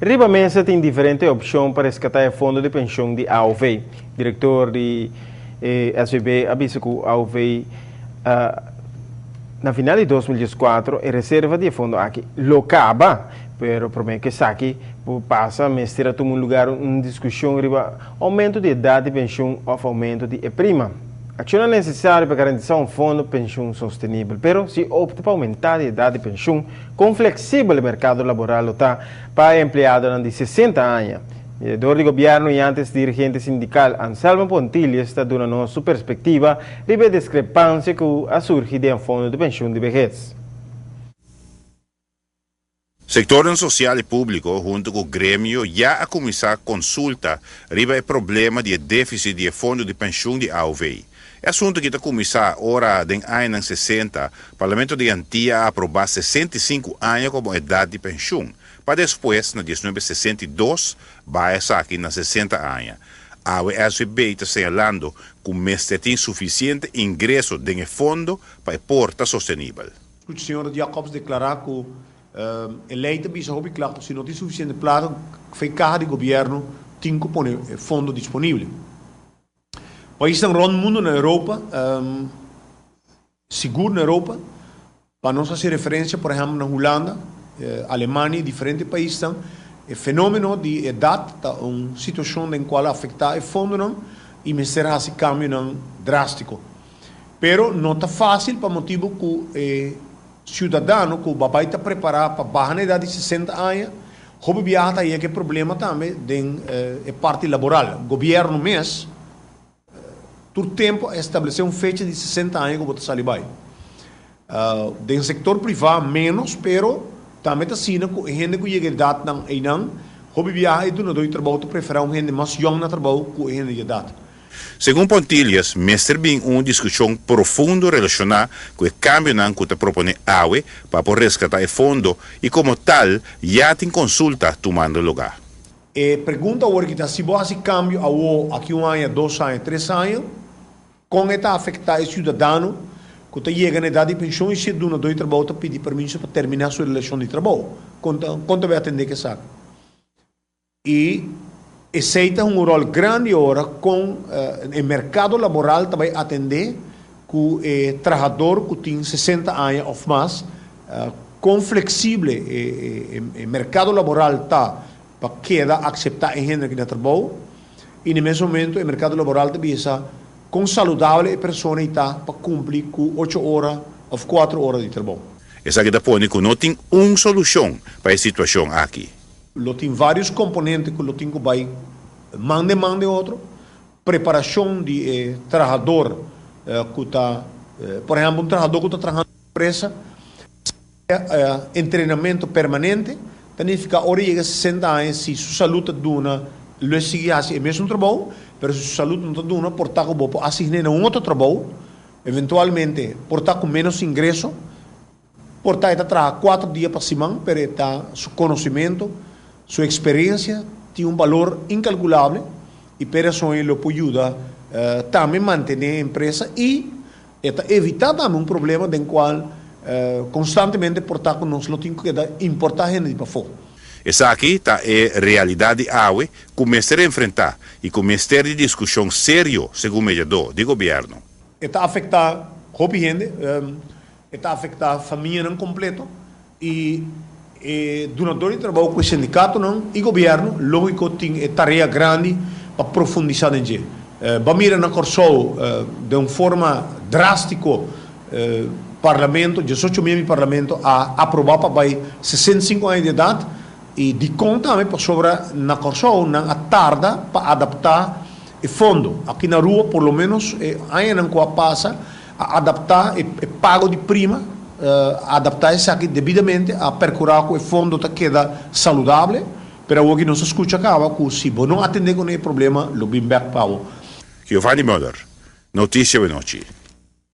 Riba Mesa tem diferentes opções para resgatar o fundo de pensão de AOV. Diretor de SVB avisa que a AOV na final de 2014 a reserva de fundo aqui locaba, pero promete que aqui passa a mestre a um lugar uma discussão sobre aumento de idade de pensão ou aumento de prima. A ação é necessária para garantir um fundo de pensão sustentável, pero se opta para aumentar a idade de pensão, com flexível o mercado laboral está para empregado de 60 anos. O diretor de governo e antes dirigente sindical Anselmo Pontilha está dando sua perspectiva de a discrepância que ha surgido de um fundo de pensão de vejez. Sector social e público, junto com o grêmio, já a começar a consulta sobre o problema de déficit de fundo de pensão de AOV. É assunto que está começar ora em anos 60, o Parlamento de Antia aprovar 65 anos como idade de pensão, para depois, na 1962, vai aqui na 60 anos. A SVB está assinalando que o mestre tem suficiente ingresso de fundo para porta sustentável. O senhor Jacobs declarar que eleita bisa hobby claro, se não tem suficiente plata, foi carga de governo tem que pôr fundo disponível. Países rond mundo na Europa, seguro na Europa, para nós fazer referência, por exemplo, na Holanda, Alemanha, diferentes países, o fenômeno de idade é uma situação em qual afeta o fundo não, e será esse cambio não drástico. Pero não está fácil para motivo que cidadão que vai estar preparado para baixar na idade de 60 anos, hobby viaja aí que problema também de parte laboral. O governo mesmo todo tempo estabeleceu uma fecha de 60 anos que você sai. Do setor privado menos, pero também está sendo que a gente que chega a idade não, hobby viaja e do não trabalho tu prefere uma gente mais jovem na trabalho que a gente de idade. Segundo Pontilhas, mestre bem uma discussão profunda relacionada com o cambio que está propondo a AOE para poder resgatar o fundo e como tal já tem consulta tomando lugar. Pergunta agora que se esse cambio aqui um ano, 2 anos, 3 anos, como está afetar o cidadão que está chegando na idade de pensão e se do não trabalho está pedir permissão para terminar sua relação de trabalho. Quanto vai atender que sabe? E aceita um rol grande agora com o mercado laboral também atender que o trabalhador que tem 60 anos ou mais, com flexível o mercado laboral está para queda aceitar a gente que trabalha e no mesmo momento o mercado laboral também está com saudável a pessoa está para cumprir com 8 horas ou 4 horas de trabalho. Essa que põe que não tem uma solução para a situação aqui. Tem vários componentes que tem que vai mande outro, preparação de trabalhador que está, por exemplo, um trabalhador que está trabalhando na empresa, treinamento permanente, tem que ficar hora chega a 60 anos, se sua saúde duna, ele sigue assim, é mesmo trabalho, mas se sua saúde não duna, por estar com o assignar outro trabalho, eventualmente, por estar com menos ingresso, por estar trabalhando 4 dias por semana, para estar seu conhecimento, sua experiência, tem um valor incalculável e para isso ele pode ajudar também manter a empresa e evitar também um problema em qual constantemente portar com nós não tem que importar gente para fora. Essa aqui está a realidade AOE que começar a enfrentar e começar a discussão sério, segundo o mediador de governo. Está a afetar a gente, está a afetar a família não completo e donador de trabalho com o sindicato não, e governo, lógico, tem tarefa grande para profundizar nisso. Vamos ir na Corsol de uma forma drástica, parlamento, 18 membros do parlamento, a aprovar para 65 anos de idade e de conta também para sobre na Corsol, na tarde, para adaptar o fundo. Aqui na rua, por lo menos, ainda não passa a adaptar o pago de prima, adaptar-se aqui devidamente a percurar que o fundo queda saudável, para o que não se escuta acaba que se não atender com esse problema, lo bem back para o. Giovanni Möller, Notícia da Noite.